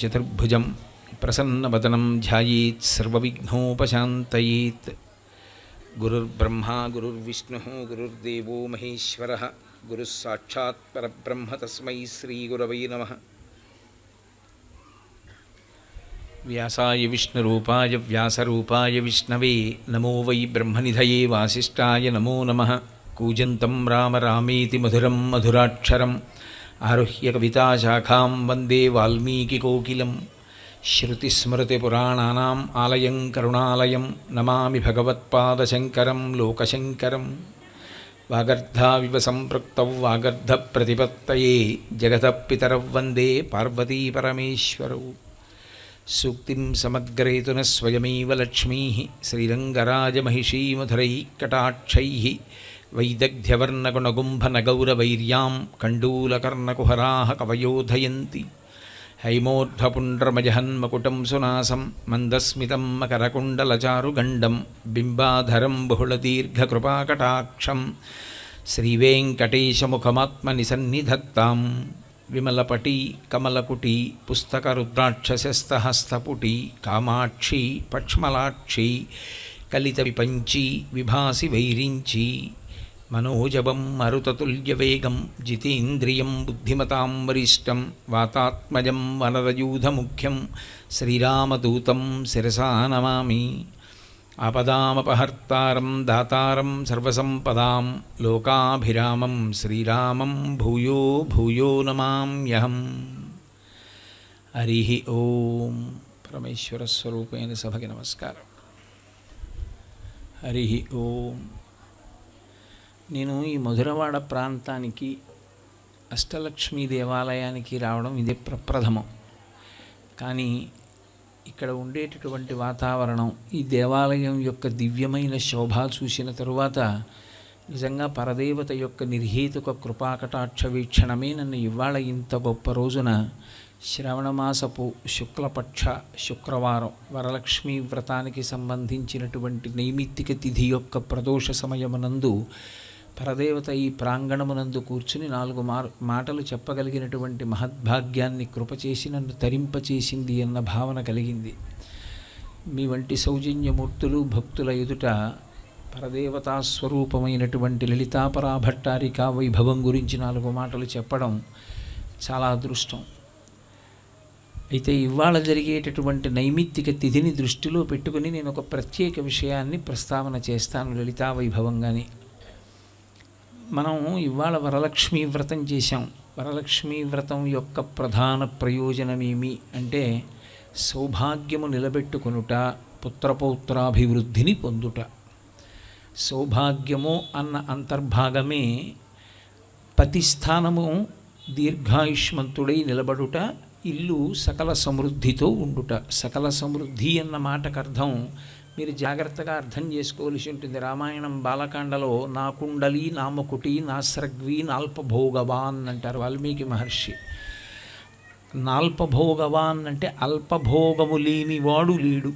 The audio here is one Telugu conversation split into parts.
చతుర్భుజం ప్రసన్నవదనం ధ్యాయేత్ సర్వవిఘ్నోపశాంతయేత్. గురుర్బ్రహ్మా గురుర్విష్ణుః గురుర్దేవో మహేశ్వరః గురుః సాక్షాత్ పరబ్రహ్మ తస్మై శ్రీగురవై నమః. వ్యాసాయ విష్ణురూపాయ వ్యాసరూపాయ విష్ణవే నమో వై బ్రహ్మనిధయే వాసిష్ఠాయ నమో నమః. కూజంతం రామ రామేతి మధురం మధురాక్షరం ఆరుహ్య కవితాశాఖాం వందే వాల్మీకికోకిలం. శ్రుతిస్మృతిపురాణానాం ఆలయం కరుణాలయం నమామి భగవత్పాదశంకరం లోకశంకరం. వాగర్ధావివ సంపృక్తౌ వాగర్ధప్రతిపత్తయే జగతః పితరౌ వందే పార్వతీపరమేశ్వరౌ. సూక్తిం సమగ్రేతున స్వయమేవ లక్ష్మీః శ్రీరంగరాజమహిషీమధురైః కటాక్షైః వైదగ్ధ్యవర్ణగుణగుంభనగౌరవైర్యాం కండూలకర్ణకుహరాः కవయోధయంతి. హైమోర్ధ్వపుండ్రమజహన్మకుటం సునాసం మందస్మితం మకరకుండలచారుగండం బింబాధరం బహుళదీర్ఘకృపాకటాక్షం శ్రీవేంకటేశముఖమాత్మనిసన్నిధత్తాం. విమలపటి కమలకుటి పుస్తకరుద్రాక్షసస్తహస్తపుటి కామాక్షి పక్ష్మలాక్షి కలిత విపంచి విభాసి వైరించి. మనోజవం మరుతతుల్యవేగం జితేంద్రియం బుద్ధిమతాం వరిష్టం వాతాత్మజం వనరయూధముఖ్యం శ్రీరామదూతం శిరసా నమామి. ఆపదామపహర్తారం దాతారం సర్వసంపదాం లోకాభిరామం శ్రీరామం భూయో భూయో నమామ్యహం. హరి ఓం. పరమేశ్వరస్వరూపైన సభకి నమస్కారం. హరి ఓం. నేను ఈ మధురవాడ ప్రాంతానికి అష్టలక్ష్మీ దేవాలయానికి రావడం ఇదే ప్రప్రథమం. కానీ ఇక్కడ ఉండేటటువంటి వాతావరణం, ఈ దేవాలయం యొక్క దివ్యమైన శోభ చూసిన తరువాత నిజంగా పరదేవత యొక్క నిర్హేతుక కృపాకటాక్ష వీక్షణమే నన్ను ఇవాళ ఇంత గొప్ప రోజున శ్రవణమాసపు శుక్లపక్ష శుక్రవారం వరలక్ష్మీ వ్రతానికి సంబంధించినటువంటి నైమిత్తిక తిథి యొక్క ప్రదోష సమయమునందు పరదేవత ఈ ప్రాంగణమునందు కూర్చుని 4 మాటలు చెప్పగలిగినటువంటి మహద్భాగ్యాన్ని కృపచేసి నన్ను తరింపచేసింది అన్న భావన కలిగింది. మీ వంటి సౌజన్యమూర్తులు భక్తుల ఎదుట పరదేవతా స్వరూపమైనటువంటి లలితాపరాభట్టారికా వైభవం గురించి 4 మాటలు చెప్పడం చాలా అదృష్టం. అయితే ఇవాళ జరిగేటటువంటి నైమిత్తిక తిథిని దృష్టిలో పెట్టుకుని నేను ఒక ప్రత్యేక విషయాన్ని ప్రస్తావన చేస్తాను లలితా వైభవంగానే. మనం ఇవాళ వరలక్ష్మీ వ్రతం చేశాం. వరలక్ష్మీ వ్రతం యొక్క ప్రధాన ప్రయోజనమేమి అంటే సౌభాగ్యము నిలబెట్టుకొనుట, పుత్రపౌత్రాభివృద్ధిని పొందుట. సౌభాగ్యము అన్న అంతర్భాగమే పతిస్థానము దీర్ఘాయుష్మంతుడై నిలబడుట, ఇల్లు సకల సమృద్ధితో ఉండుట. సకల సమృద్ధి అన్న మాటకు అర్థం మీరు జాగ్రత్తగా అర్థం చేసుకోవలసి ఉంటుంది. రామాయణం బాలకాండలో నా కుండలి నామకుటి నాస్రగ్వి నాల్పభోగవాన్ అంటారు వాల్మీకి మహర్షి. నాల్పభోగవాన్ అంటే అల్పభోగము లేనివాడు లేడు,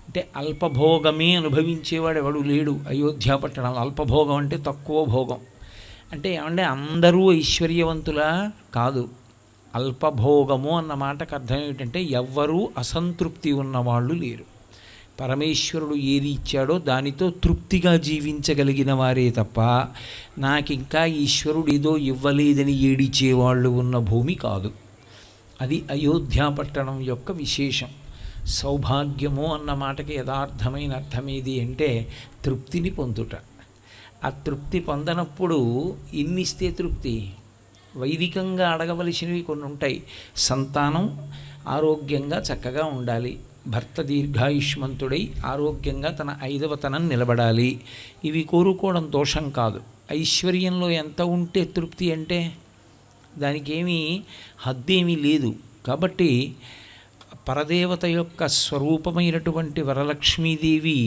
అంటే అల్పభోగమే అనుభవించేవాడు ఎవడు లేడు. అయోధ్య పట్టణం అల్పభోగం అంటే తక్కువ భోగం అంటే ఏమంటే అందరూ ఐశ్వర్యవంతులా కాదు. అల్పభోగము అన్న మాటకు అర్థం ఏమిటంటే ఎవ్వరూ అసంతృప్తి ఉన్నవాళ్ళు లేరు. పరమేశ్వరుడు ఏది ఇచ్చాడో దానితో తృప్తిగా జీవించగలిగిన వారే తప్ప నాకింకా ఈశ్వరుడు ఏదో ఇవ్వలేదని ఏడిచేవాళ్ళు ఉన్న భూమి కాదు. అది అయోధ్య పట్టణం యొక్క విశేషం. సౌభాగ్యము అన్న మాటకి యథార్థమైన అర్థమేది అంటే తృప్తిని పొందుట. ఆ తృప్తి పొందనప్పుడు ఇన్నిస్తే తృప్తి. వైదికంగా అడగవలసినవి కొన్ని ఉంటాయి. సంతానం ఆరోగ్యంగా చక్కగా ఉండాలి, భర్త దీర్ఘాయుష్మంతుడై ఆరోగ్యంగా తన 5వ తనం నిలబడాలి. ఇవి కోరుకోవడం దోషం కాదు. ఐశ్వర్యంలో ఎంత ఉంటే తృప్తి అంటే దానికేమీ హద్దేమీ లేదు. కాబట్టి పరదేవత యొక్క స్వరూపమైనటువంటి వరలక్ష్మీదేవి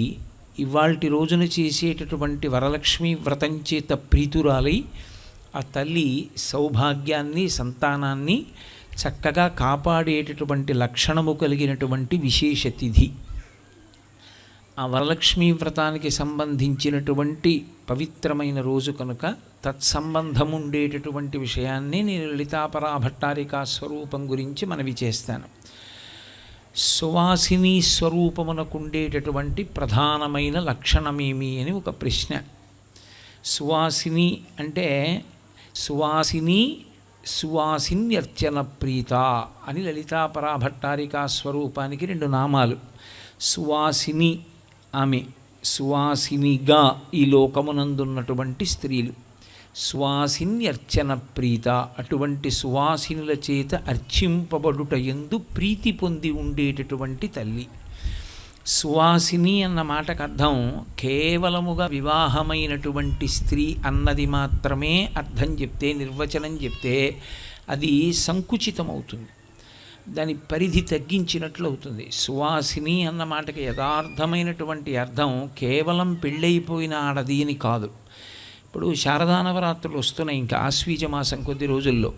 ఇవాల్టి రోజున చేసేటటువంటి వరలక్ష్మీ వ్రతం చేత ప్రీతురాలై ఆ తల్లి సౌభాగ్యాన్ని సంతానాన్ని చక్కగా కాపాడేటటువంటి లక్షణము కలిగినటువంటి విశేష తిథి. ఆ వరలక్ష్మీ వ్రతానికి సంబంధించినటువంటి పవిత్రమైన రోజు కనుక తత్సంబంధం ఉండేటటువంటి విషయాన్ని నేను లలితాపరా భట్టారికా స్వరూపం గురించి మనవి చేస్తాను. సువాసిని స్వరూపమునకు ఉండేటటువంటి ప్రధానమైన లక్షణమేమి అని ఒక ప్రశ్న. సువాసిని అంటే సువాసిని సువాసిన్యర్చన ప్రీత అని లలితాపరా భట్టారికా స్వరూపానికి 2 నామాలు. సువాసిని ఆమె, సువాసినిగా ఈ లోకమునందున్నటువంటి స్త్రీలు. సువాసిన్యర్చన ప్రీత, అటువంటి సువాసినుల చేత అర్చింపబడుట యందు ప్రీతి పొంది ఉండేటటువంటి తల్లి. సువాసిని అన్న మాటకు అర్థం కేవలముగా వివాహమైనటువంటి స్త్రీ అన్నది మాత్రమే అర్థం చెప్తే, నిర్వచనం చెప్తే అది సంకుచితమవుతుంది, దాని పరిధి తగ్గించినట్లు అవుతుంది. సువాసిని అన్న మాటకి యథార్థమైనటువంటి అర్థం కేవలం పెళ్ళైపోయిన ఆడది అని కాదు. ఇప్పుడు శారదా నవరాత్రులు వస్తున్నాయి, ఇంకా ఆశ్వీజ మాసం కొద్ది రోజుల్లో.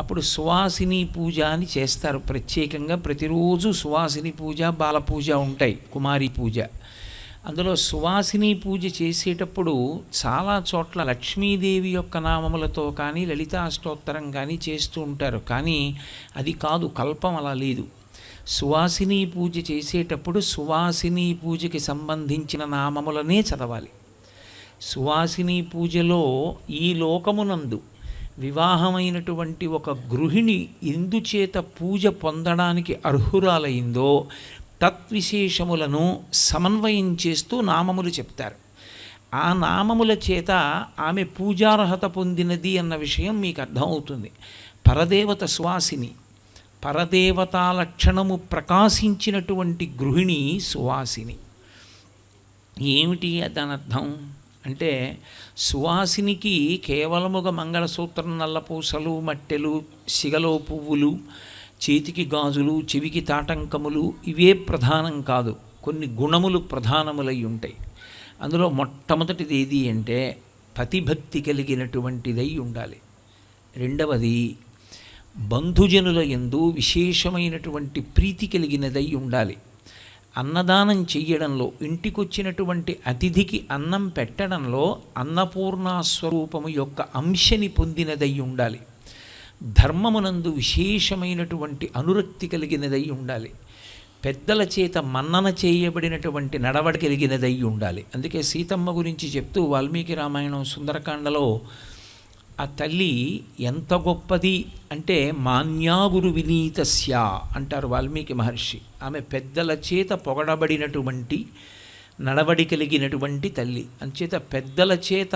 అప్పుడు సువాసిని పూజ అని చేస్తారు ప్రత్యేకంగా. ప్రతిరోజు సువాసిని పూజ, బాల పూజ ఉంటాయి, కుమారి పూజ. అందులో సువాసిని పూజ చేసేటప్పుడు చాలా చోట్ల లక్ష్మీదేవి యొక్క నామములతో కానీ లలితా స్తోత్రం కానీ చేస్తూ ఉంటారు. కానీ అది కాదు, కల్పం అలా లేదు. సువాసిని పూజ చేసేటప్పుడు సువాసిని పూజకి సంబంధించిన నామములనే చదవాలి. సువాసిని పూజలో ఈ లోకమునందు వివాహమైనటువంటి ఒక గృహిణి ఎందుచేత పూజ పొందడానికి అర్హురాలైందో తత్విశేషములను సమన్వయం చేస్తూ నామములు చెప్తారు. ఆ నామముల చేత ఆమె పూజార్హత పొందినది అన్న విషయం మీకు అర్థమవుతుంది. పరదేవత సువాసిని, పరదేవతా లక్షణము ప్రకాశించినటువంటి గృహిణి సువాసిని. ఏమిటి దాని అర్థం అంటే, సువాసినికి కేవలముగా మంగళసూత్రం, నల్లపూసలు, మట్టెలు, సిగలో పువ్వులు, చేతికి గాజులు, చెవికి తాటంకములు ఇవే ప్రధానం కాదు. కొన్ని గుణములు ప్రధానములై ఉంటాయి. అందులో మొట్టమొదటిది ఏది అంటే పతిభక్తి కలిగినటువంటిదై ఉండాలి. రెండవది బంధుజనుల యందు విశేషమైనటువంటి ప్రీతి కలిగినదై ఉండాలి. అన్నదానం చెయ్యడంలో, ఇంటికొచ్చినటువంటి అతిథికి అన్నం పెట్టడంలో అన్నపూర్ణాస్వరూపము యొక్క అంశని పొందినదై ఉండాలి. ధర్మమునందు విశేషమైనటువంటి అనురక్తి కలిగినదై ఉండాలి. పెద్దల చేత మన్నన చేయబడినటువంటి నడవడి కలిగినదై ఉండాలి. అందుకే సీతమ్మ గురించి చెప్తూ వాల్మీకి రామాయణం సుందరకాండలో ఆ తల్లి ఎంత గొప్పది అంటే మాన్యాగురు వినీతస్య అంటారు వాల్మీకి మహర్షి. ఆమె పెద్దల చేత పొగడబడినటువంటి నడవడి కలిగినటువంటి తల్లి. అంచేత పెద్దల చేత